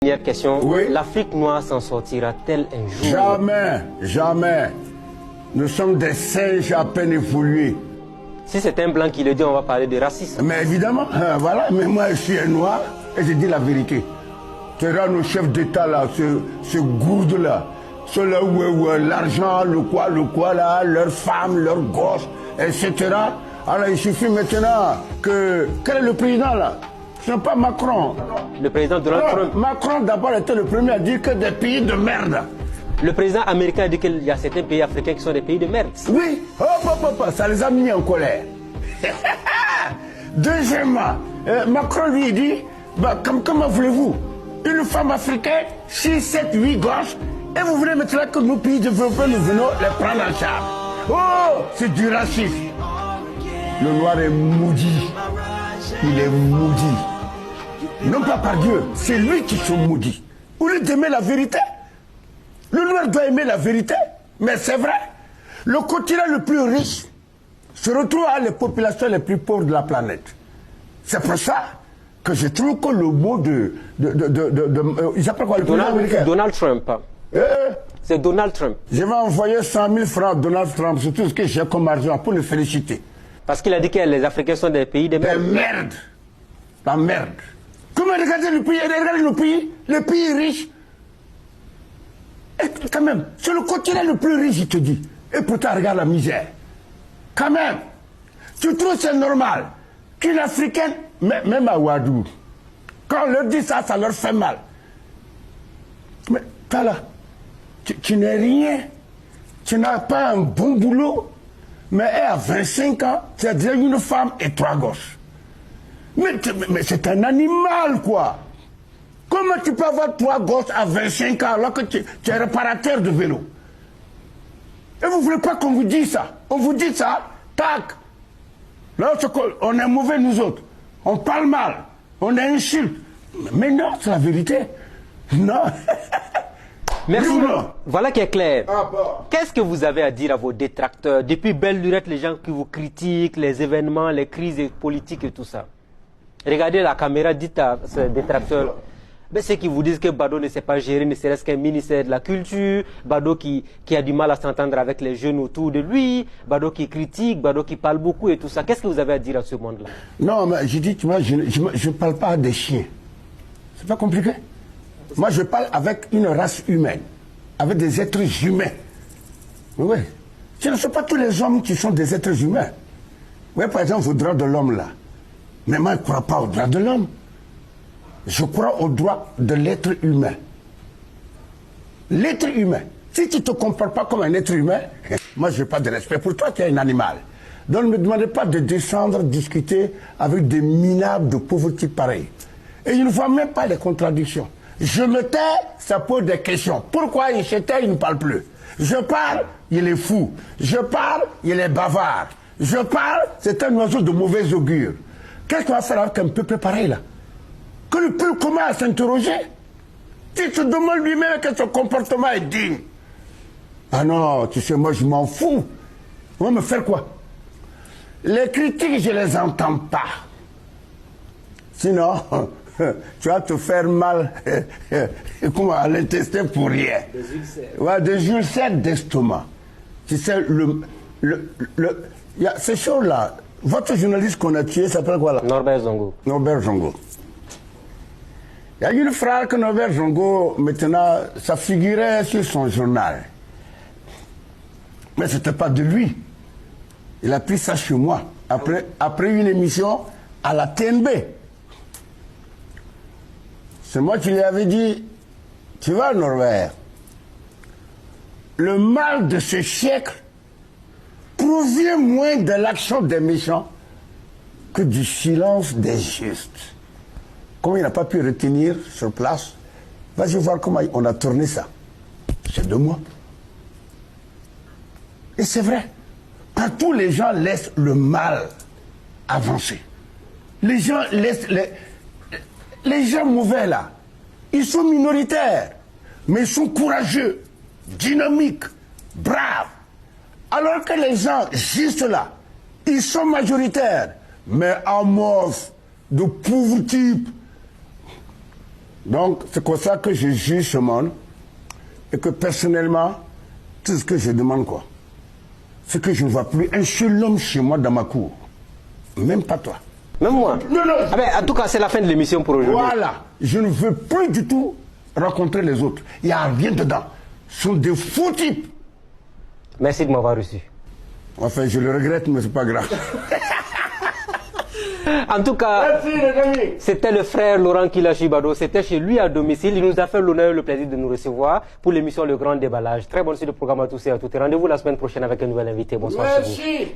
Dernière question, oui. L'Afrique noire s'en sortira-t-elle un jour? Jamais, jamais. Nous sommes des singes à peine évolués. Si c'est un blanc qui le dit, on va parler de racisme. Mais évidemment, voilà, mais moi je suis un noir et je dis la vérité. Tu vois nos chefs d'État là, ce gourde là, ceux-là où l'argent, le quoi là, leurs femmes, leurs gosses, etc. Alors il suffit maintenant que... Quel est le président là? Ce n'est pas Macron. Le président Donald Trump. Macron d'abord était le premier à dire que des pays de merde. Le président américain a dit qu'il y a certains pays africains qui sont des pays de merde. Oui, ça les a mis en colère. Deuxièmement, Macron lui dit, comment voulez-vous? Une femme africaine, 6, 7, 8 gosses, et vous voulez maintenant que nos pays développés, nous venons les prendre en charge. Oh, c'est du racisme. Le noir est maudit. Il est maudit. Non pas par Dieu, c'est lui qui se maudit. Au lieu d'aimer la vérité, le noir doit aimer la vérité, mais c'est vrai. Le continent le plus riche se retrouve à les populations les plus pauvres de la planète. C'est pour ça que je trouve que le mot il s'appelle quoi le président américain? Donald Trump. C'est Donald Trump. Je vais envoyer 100 000 francs à Donald Trump sur tout ce que j'ai comme argent pour le féliciter. Parce qu'il a dit que les Africains sont des pays de merde. Merde. La merde. Comment regarder le pays? Regardez le pays riche. Et quand même, c'est le continent le plus riche, il te dit. Et pourtant, regarde la misère. Quand même, tu trouves c'est normal qu'une Africaine, même à Ouadou, quand on leur dit ça, ça leur fait mal. Mais toi là, tu n'es rien. Tu n'as pas un bon boulot. Mais elle a 25 ans, tu as déjà une femme et 3 gosses. Mais c'est un animal, quoi. Comment tu peux avoir 3 gosses à 25 ans alors que tu es réparateur de vélo? Et vous ne voulez pas qu'on vous dise ça? On vous dit ça, tac. Là, on est mauvais, nous autres. On parle mal. On est insulte. Mais non, c'est la vérité. Non. Merci. Non. Voilà qui est clair. Ah bon. Qu'est-ce que vous avez à dire à vos détracteurs? Depuis belle lurette, les gens qui vous critiquent, les événements, les crises politiques et tout ça. Regardez la caméra, dites à ces détracteurs. Ben, ceux qui vous disent que Bado ne sait pas gérer, ne serait-ce qu'un ministère de la culture, Bado qui a du mal à s'entendre avec les jeunes autour de lui, Bado qui critique, Bado qui parle beaucoup et tout ça. Qu'est-ce que vous avez à dire à ce monde-là? Non, mais je dis, tu vois, je ne parle pas à des chiens. C'est pas compliqué. Moi, je parle avec une race humaine, avec des êtres humains. Oui. Ce ne sont pas tous les hommes qui sont des êtres humains. Oui, par exemple, au droit de l'homme, là. Mais moi, je ne crois pas au droit de l'homme. Je crois au droit de l'être humain. L'être humain. Si tu ne te comportes pas comme un être humain, moi, je n'ai pas de respect pour toi, tu es un animal. Donc, ne me demandez pas de descendre, discuter avec des minables de pauvres types pareils. Et je ne vois même pas les contradictions. Je me tais, ça pose des questions. Pourquoi il se tait, il ne parle plus? Je parle, il est fou. Je parle, il est bavard. Je parle, c'est un oiseau de mauvais augure. Qu'est-ce qu'on va faire avec un peuple pareil, là? Que le peuple commence à s'interroger. Tu te demandes lui-même que son comportement est digne. Ah non, tu sais, moi, je m'en fous. On va me faire quoi? Les critiques, je les entends pas. Sinon... tu vas te faire mal à l'intestin pour rien. Des ulcères d'estomac. Tu sais, y a ces choses-là. Votre journaliste qu'on a tué s'appelle quoi là? Norbert Zongo. Norbert Zongo. Il y a une phrase que Norbert Zongo, maintenant, ça figurait sur son journal. Mais ce n'était pas de lui. Il a pris ça chez moi, après une émission à la TNB. C'est moi qui lui avais dit, tu vois Norbert, le mal de ce siècle provient moins de l'action des méchants que du silence des justes. Comme il n'a pas pu retenir sur place, vas-y voir comment on a tourné ça. C'est 2 mois. Et c'est vrai, partout les gens laissent le mal avancer. Les gens laissent... Les gens mauvais là, ils sont minoritaires, mais ils sont courageux, dynamiques, braves. Alors que les gens juste là, ils sont majoritaires, mais amorphes, de pauvres types. Donc, c'est comme ça que je juge ce monde et que personnellement, tout ce que je demande, quoi, c'est que je ne vois plus un seul homme chez moi dans ma cour. Même pas toi. Même moi. Non, non. Ah ben, en tout cas, c'est la fin de l'émission pour aujourd'hui. Voilà. Je ne veux plus du tout rencontrer les autres. Il n'y a rien dedans. Ce sont des faux types. Merci de m'avoir reçu. Enfin, je le regrette, mais c'est pas grave. En tout cas, Merci les amis. c'était le frère Laurent Kilachibado. C'était chez lui à domicile. Il nous a fait l'honneur et le plaisir de nous recevoir pour l'émission Le Grand Déballage. Très bonne suite de programme à tous et à toutes. Et rendez-vous la semaine prochaine avec un nouvel invité. Bonsoir chez vous. Merci.